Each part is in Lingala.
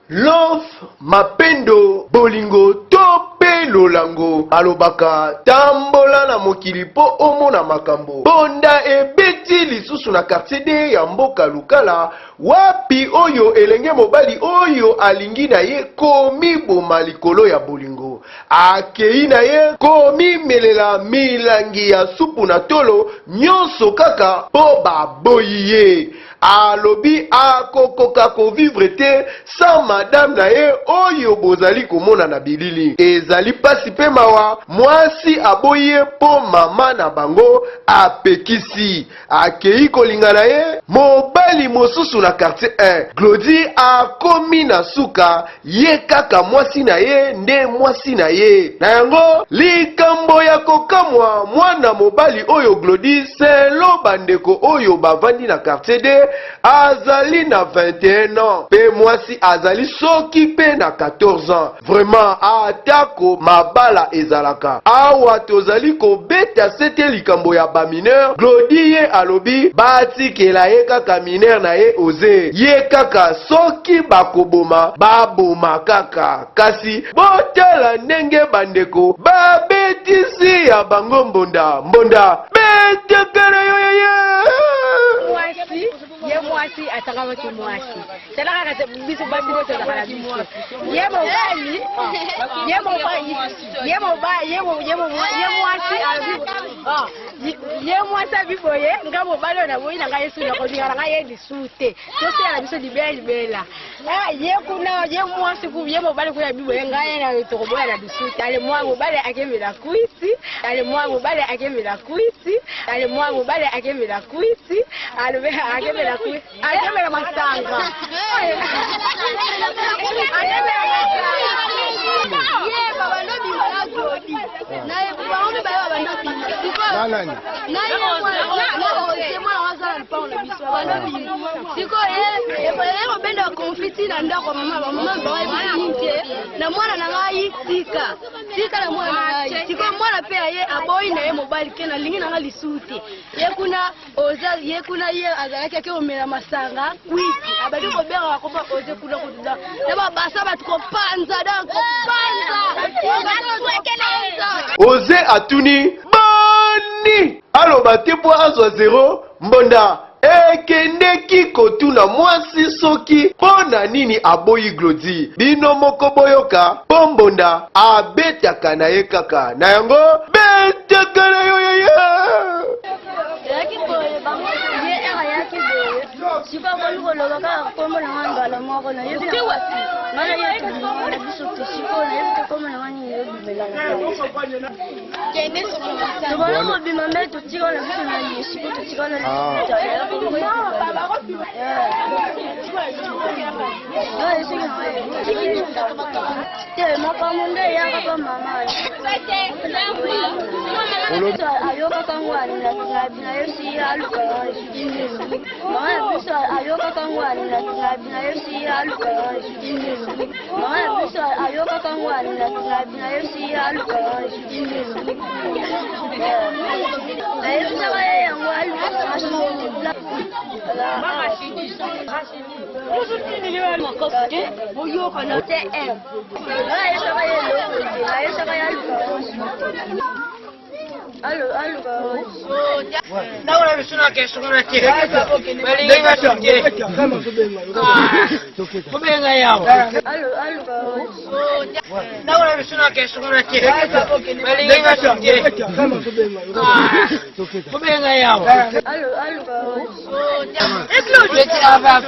Love, mapendo, bolingo, tope lolango. Alobaka, tambola na mokili po omona makambo. Bonda ebeti lisusu na quartier de ya mboka lukala. Wapi oyo elenge mobali oyo alingi na ye komi boma likolo ya bolingo. Akei na ye komi melela milangi ya supu na tolo nyonso kaka po baboyi ye. Alobi akokoka ko vivre te sans madame na ye oyo bozali komona na bilili. Ezali pasi pe mawa mwasi aboye po mama na bango apekisi. Akei kolinga na ye mobali mosusu na quartier 1. Glodi akomi na suka ye kaka mwasi na ye nde mwasi na ye. Na yango likambo ya kokamwa mwana mobali oyo Glodi selo bandeko oyo bavandi na quartier de azali na 21 ans. Pe mwasi azali soki pe na 14 ans. Vraiment atako mabala ezalaka. Awa tozali ko beta sete likambo ya ba mineur. Glodi ye alobi batikela ye kaka mineur na ye oze. Ye kaka soki bakoboma baboma kaka. Kasi botala ndenge bandeko babetisi ya bango mbonda. Mbonda betekele yoyeye. Ye mwasi atakawa ki mwasi. Selaka kate biso basi bote la kala biso. Ye mwasi ye mwasi abiboye nga mobalo na boyi na nga yesu na kodinga nga ye disute. Tosi ya biso libela. Ye kuna ye mwasi ku ye mobalo ku ya biboye nga ye na tokoboya na disute. Ale mwa mobale akemela kuisi. Ale mwa mobale akemela kuisi. Ale mwa mobale akemela kuisi. Ale be akemela kuisi. Akemela masanga. Ye baba no bi na godi. Na ye baba no ba baba no bi. Nani? Na ye mwana wazala pa na biso baba no bi. Siko ye benda confiti na ndako mama ba ye na mwana na ngai tika na mwana siko mwana pe ye aboyi na ye mobile kena lingi na ngali suti. Ye kuna ye azalaki akeomela masanga kwiti abadi ko bera wakoba oze kuna kuda na basa batuko panza danko panza oze atuni bani aloba te po azwa 0 mbonda ekendeki kotuna mwasi soki pona nini aboyi Glodi. Bino moko boyoka po mbonda abetaka na ye kaka na yango betaka na yo yeye. Sika ko lo ka ko mo na ngala mo ko na yebi mana ye na biso to siko na yebi ko mo na ngani yo bibela kende so mo bi mama to siko na biso na ye siko to siko na te mo ka munde ya ka mama ayoka kangwani na yesi aluka mama biso ayoka kangwani na yesi aluka mama biso ayoka kangwani na yesi aluka ayo sawa ya ngwali mama shidi ni wali makofi boyoka na tm ayo sawa ya lo ayo sawa ya Allo. Daura bisuna ke sunguna ke. Belinga toke. Kubenga yao. Allo. Daura bisuna ke sunguna ke. Belinga toke. Kubenga yao. Allo. Eklo jeti ava.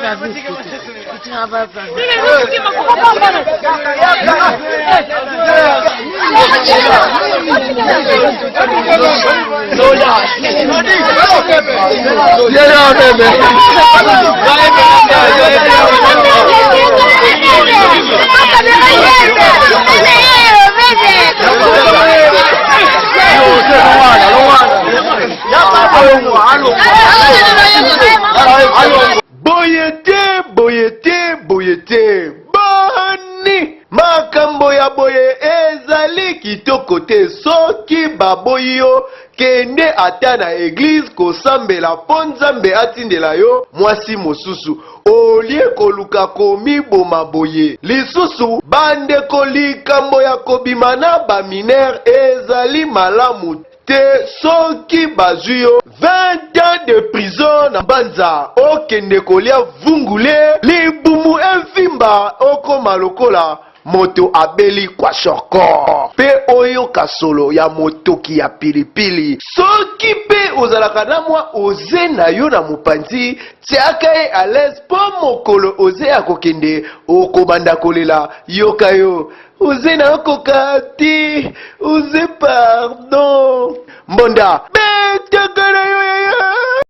Boyete bani makambo ya boye ezali kitoko te soki baboyi yo kende ata na église kosambela po Nzambe atindela yo mwasi mosusu olie koluka komiboma boye. Lisusu bandeko likambo ya kobimana baminere ezali malamu te soki bazwi yo 20 ans de prison na banza okende kolia vungule libumu enfimba okoma lokola moto abeli kwa shoko pe oyo kasolo ya motoki ya pilipili. Soki pe ozalaka na mwa oze na yo na mopanzi tiaka ye à l'aise po mokolo oze ya kokende okobanda kolela yoka yo oze na okoka ti oze pardon mbonda betakana yo yaya